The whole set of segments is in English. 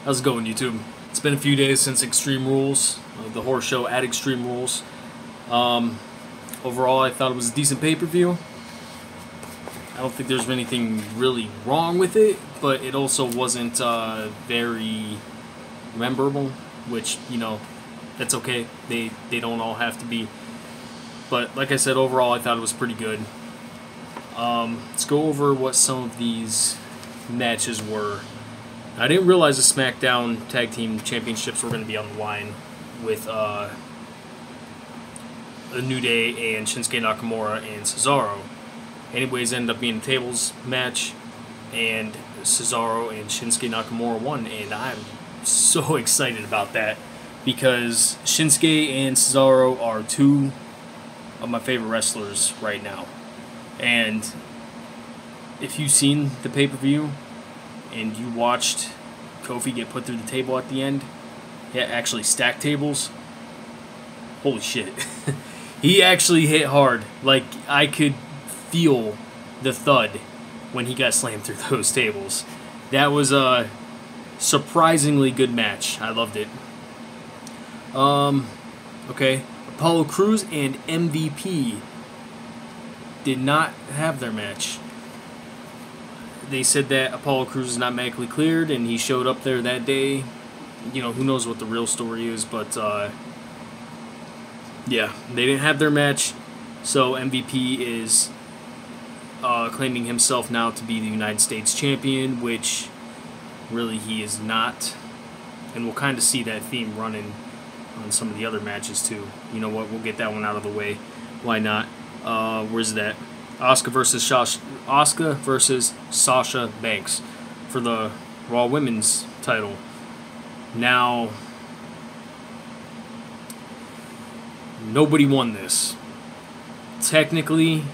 How's it going, YouTube? It's been a few days since Extreme Rules, the horror show at Extreme Rules. Overall, I thought it was a decent pay-per-view. I don't think there's anything really wrong with it, but it also wasn't very memorable, which, you know, that's okay. They don't all have to be. But like I said, overall, I thought it was pretty good. Let's go over what some of these matches were. I didn't realize the SmackDown Tag Team Championships were going to be on the line with The New Day and Shinsuke Nakamura and Cesaro. Anyways, ended up being a tables match, and Cesaro and Shinsuke Nakamura won, and I'm so excited about that because Shinsuke and Cesaro are two of my favorite wrestlers right now. And if you've seen the pay-per-view and you watched Kofi get put through the table at the end, yeah, actually stacked tables, holy shit. He actually hit hard. Like, I could feel the thud when he got slammed through those tables. That was a surprisingly good match. I loved it. Okay. Apollo Crews and MVP did not have their match. They said that Apollo Crews is not medically cleared, and he showed up there that day. You know, who knows what the real story is, but yeah, they didn't have their match, so MVP is claiming himself now to be the United States champion, which really he is not, and we'll kind of see that theme running on some of the other matches too. You know what, we'll get that one out of the way. Why not? Where's that? Asuka versus Sasha Banks for the Raw Women's title. Now, nobody won this. Technically,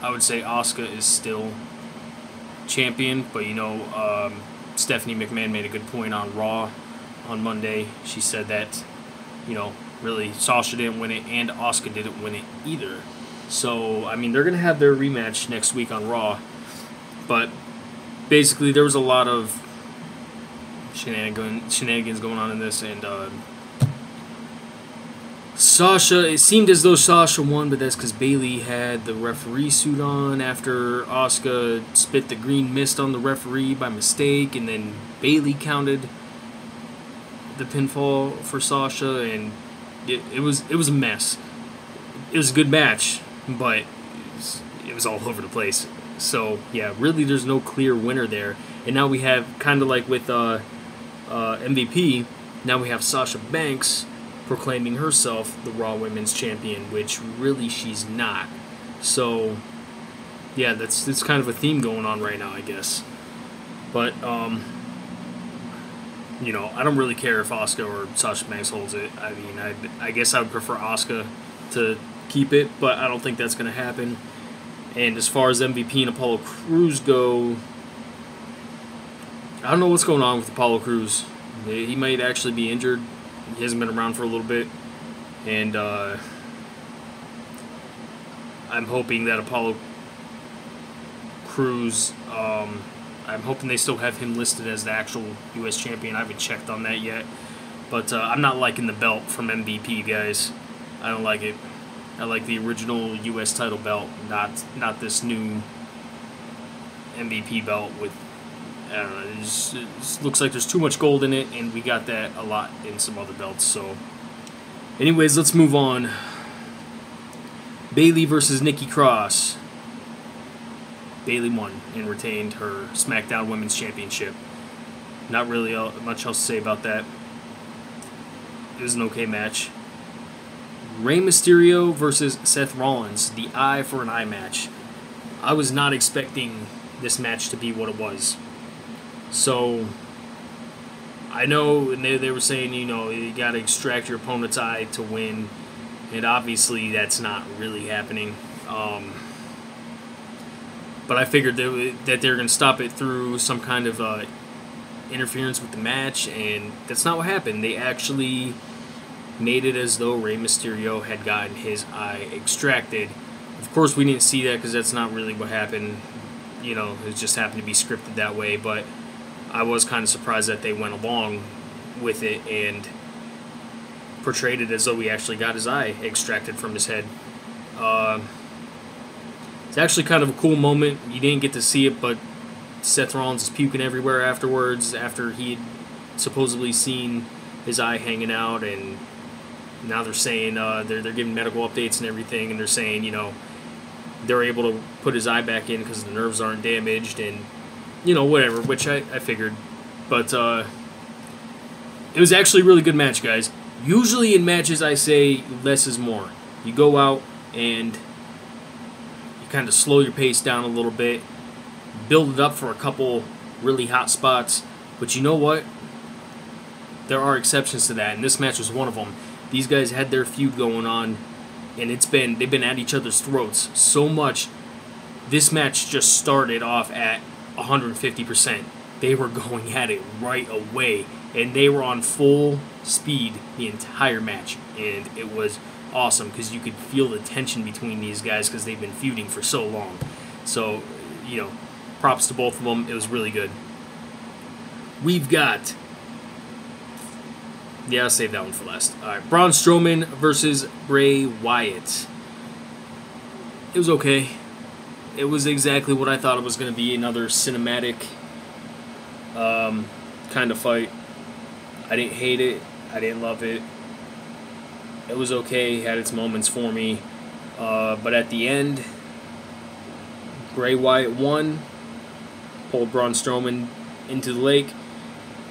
I would say Asuka is still champion, but you know, Stephanie McMahon made a good point on Raw on Monday. She said that, you know, really Sasha didn't win it and Asuka didn't win it either. So, I mean, they're going to have their rematch next week on Raw. But basically, there was a lot of shenanigans going on in this, and Sasha, it seemed as though Sasha won, but that's because Bayley had the referee suit on after Asuka spit the green mist on the referee by mistake, and then Bayley counted the pinfall for Sasha, and it was a mess. It was a good match, but it was all over the place. So yeah, really, there's no clear winner there. And now we have, kind of like with MVP, now we have Sasha Banks proclaiming herself the Raw Women's Champion, which really she's not. So yeah, that's kind of a theme going on right now, I guess. But you know, I don't really care if Asuka or Sasha Banks holds it. I mean, I guess I would prefer Asuka to keep it, but I don't think that's going to happen. And as far as MVP and Apollo Crews go, I don't know what's going on with Apollo Crews. He might actually be injured. He hasn't been around for a little bit. And I'm hoping that Apollo Crews, I'm hoping they still have him listed as the actual U.S. champion. I haven't checked on that yet. But I'm not liking the belt from MVP, guys. I don't like it. I like the original U.S. title belt, not this new MVP belt with, I don't know, it looks like there's too much gold in it, and we got that a lot in some other belts. So, anyways, let's move on. Bayley versus Nikki Cross. Bayley won and retained her SmackDown Women's Championship. Not really much else to say about that. It was an okay match. Rey Mysterio versus Seth Rollins, the eye for an eye match. I was not expecting this match to be what it was. So, I know, and they were saying, you know, you got to extract your opponent's eye to win, and obviously that's not really happening. But I figured that they were going to stop it through some kind of interference with the match, and that's not what happened. They actually made it as though Rey Mysterio had gotten his eye extracted. Of course, we didn't see that because that's not really what happened. You know, it just happened to be scripted that way. But I was kind of surprised that they went along with it and portrayed it as though he actually got his eye extracted from his head. It's actually kind of a cool moment. You didn't get to see it, but Seth Rollins is puking everywhere afterwards after he'd supposedly seen his eye hanging out, and now they're saying they're giving medical updates and everything, and they're saying, you know, they're able to put his eye back in because the nerves aren't damaged, and, you know, whatever, which I figured. But it was actually a really good match, guys. Usually in matches I say less is more. You go out and you kind of slow your pace down a little bit, build it up for a couple really hot spots, but you know what? There are exceptions to that, and this match was one of them. These guys had their feud going on, and they've been at each other's throats so much. This match just started off at 150%. They were going at it right away, and they were on full speed the entire match, and it was awesome because you could feel the tension between these guys because they've been feuding for so long. So, you know, props to both of them. It was really good. We've got... yeah, I'll save that one for last. All right, Braun Strowman versus Bray Wyatt. It was okay. It was exactly what I thought it was going to be. Another cinematic kind of fight. I didn't hate it. I didn't love it. It was okay. Had its moments for me. But at the end, Bray Wyatt won. Pulled Braun Strowman into the lake.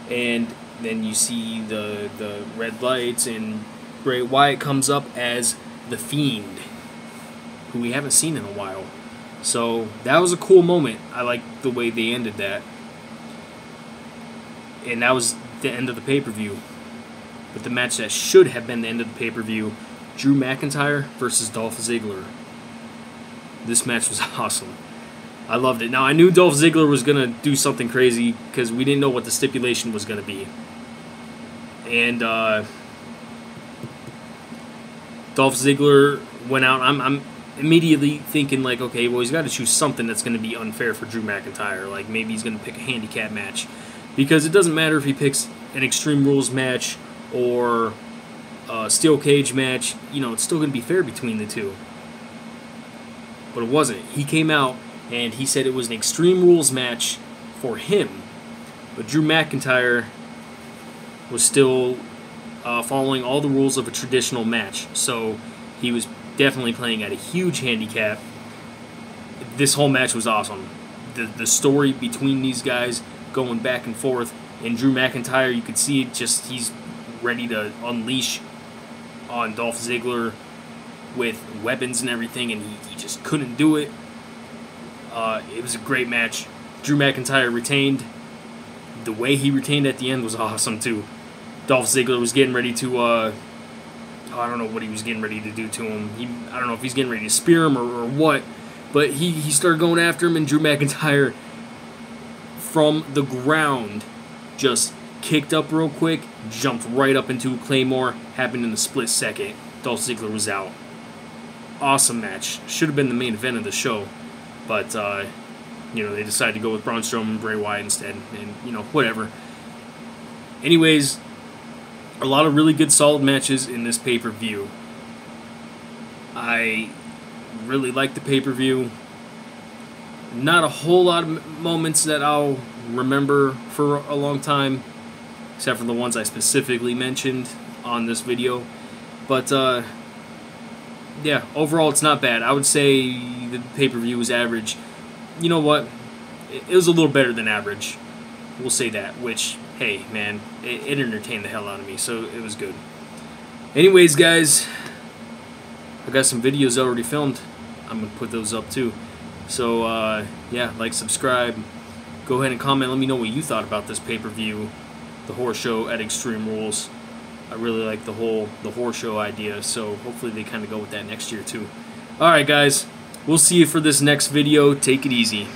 And then you see the red lights, and Bray Wyatt comes up as the Fiend, who we haven't seen in a while. So that was a cool moment. I liked the way they ended that. And that was the end of the pay-per-view. But the match that should have been the end of the pay-per-view, Drew McIntyre versus Dolph Ziggler. This match was awesome. I loved it. Now, I knew Dolph Ziggler was going to do something crazy because we didn't know what the stipulation was going to be. And Dolph Ziggler went out. I'm immediately thinking, like, okay, well, he's got to choose something that's going to be unfair for Drew McIntyre. Like, maybe he's going to pick a handicap match. Because it doesn't matter if he picks an Extreme Rules match or a Steel Cage match. You know, it's still going to be fair between the two. But it wasn't. He came out and he said it was an Extreme Rules match for him. But Drew McIntyre was still following all the rules of a traditional match. So he was definitely playing at a huge handicap. This whole match was awesome. The story between these guys going back and forth. And Drew McIntyre, you could see it, just he's ready to unleash on Dolph Ziggler with weapons and everything, and he just couldn't do it. It was a great match. Drew McIntyre retained. The way he retained at the end was awesome, too. Dolph Ziggler was getting ready to, I don't know what he was getting ready to do to him. I don't know if he's getting ready to spear him or what, but he started going after him, and Drew McIntyre, from the ground, just kicked up real quick, jumped right up into a Claymore, happened in a split second. Dolph Ziggler was out. Awesome match. Should have been the main event of the show, but, you know, they decided to go with Braun Strowman and Bray Wyatt instead, and, you know, whatever. Anyways, a lot of really good, solid matches in this pay-per-view. I really like the pay-per-view. Not a whole lot of moments that I'll remember for a long time, except for the ones I specifically mentioned on this video. But, yeah, overall it's not bad. I would say the pay-per-view was average. You know what? It was a little better than average. We'll say that, which, hey, man, it entertained the hell out of me, so it was good. Anyways, guys, I got some videos already filmed. I'm going to put those up, too. So, yeah, like, subscribe. Go ahead and comment. Let me know what you thought about this pay-per-view, the horror show at Extreme Rules. I really like the horror show idea, so hopefully they kind of go with that next year, too. Alright, guys. We'll see you for this next video. Take it easy.